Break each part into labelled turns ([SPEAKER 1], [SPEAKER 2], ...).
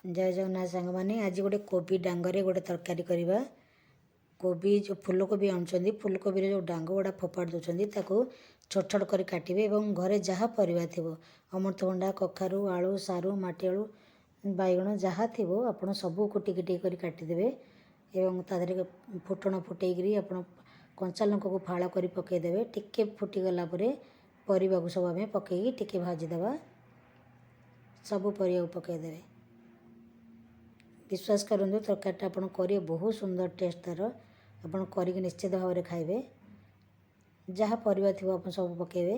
[SPEAKER 1] जय जगन्नाथ सांग मैंने आज गोटे कोबी डांगरे गोटे तरकारी करवा। कोबी जो फूलकोबी आनुंट फूलकोबी जो डांग गुड़ा फोपाड़ दौरान ताको छोट छोट कर काटे और घरे जहाँ परिवा थी अमृतभंडा कखारू आलू सारू माटी आलू बैगण जहाँ थी आप सबू टिके टिके कर काटिदेवे और तादेह फुटण फुटेकरी आप कंचा लंका को फाड़ कर पकईदे टिके फुटीगला परिवा को सब आम पकईकि टिके भाजीदे सबू परिवा पकईदे। विश्वास करूँ तरकारीटा आपड़ करेंगे बहुत सुंदर टेस्ट तार आपड़ कर निश्चित भाव में खाइबे जहाँ परिवा थी आप सब पकेबे।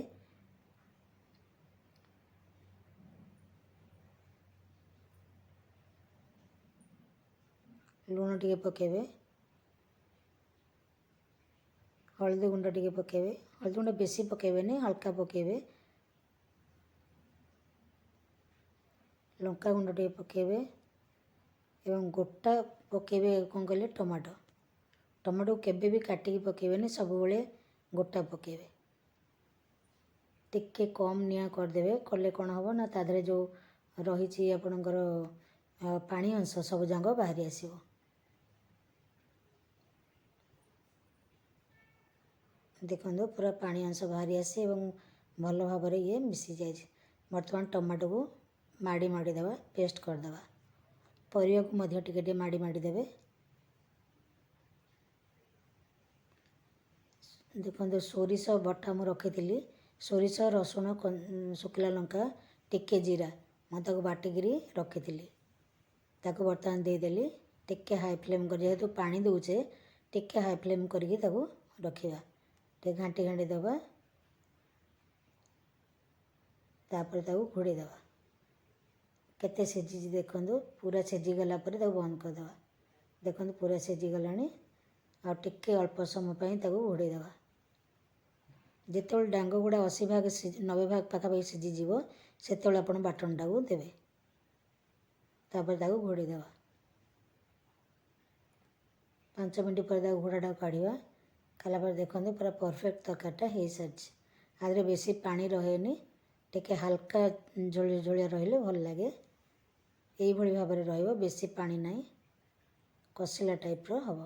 [SPEAKER 1] लुण टिके पकेबे हल्दी गुंड टिके पकेबे हल्दी गुंड बेसी पकेबे नहीं हल्का पकेबे लंका गुंड टिके पकेबे एवं गोटा पकेबे कौन कहले टमाटो टमाटो केबे भी काटिकी पकेबे नहीं सब गोटा पकेबे टिके कम निआ करदेवे कले कौन हम ना तादेह जो रही आपणकर पानी अंश सब जाक बाहरी आसो। देखो पूरा पानी अंश बाहरी आसे और भल भाव ये मिसी जाए। बर्तमान टमाटो को माड़ी माड़ी देवा पेस्ट करदे परिवा को मध्य टिके माड़ी माड़ी देवे। देखो सोरिष बटा मु रखी सोरिष रसुण शुखला लंका टिके जीरा मुझे बाटिकी रखी ताको बर्तमान देदेली टिके हाई फ्लेम कर जेहेतु पानी दौचे टिके हाई फ्लेम करके रखा टे घाटी घाटी दबा तापर ताको घोड़े दबा केते सीझी देखो पूरा सीझीगला बंद करदे देखो पूरा सीझीगला आ टिके अल्प समय घोड़े दबा जिते डांग गुड़ा 80 भाग 90 भाग पाखापाखि सीझीज से आप बाटनटा को देवे तापर घोड़े दबा 5 मिनट पर घोड़ाटा काढ़ा कालापर देखो पूरा परफेक्ट तरकारीटा हो सारी आदि बेसी पानी रहेनी टिके हल्का झोलिया झोलिया रहिले भल लगे यही भाव में रहिबो बेसी पानी नहीं कसिला टाइप हम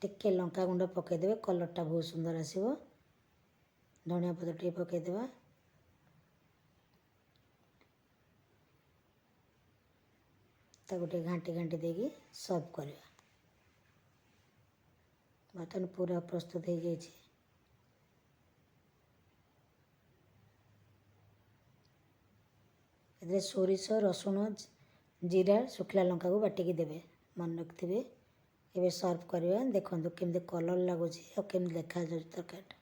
[SPEAKER 1] टिके लंका गुंड पकईदे कलरटा बहुत सुंदर आसो धनिया पत्र टे पकईदे गोटे घाटी घाटी देगी सर्व करवा। बर्तमान पूरा प्रस्तुत हो जाए सोरिष रसुण जीरा शुखला लंका को बाटिकी देवे मन रखिथे एवं सर्व करवा। देखो केमती कलर लगुच केमती देखा तरकारीटा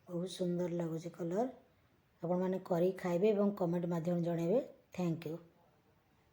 [SPEAKER 1] बहुत सुंदर लगुच कलर आपण मैंने करी खाइबे और कमेंट माध्यम जनइबे। Thank you.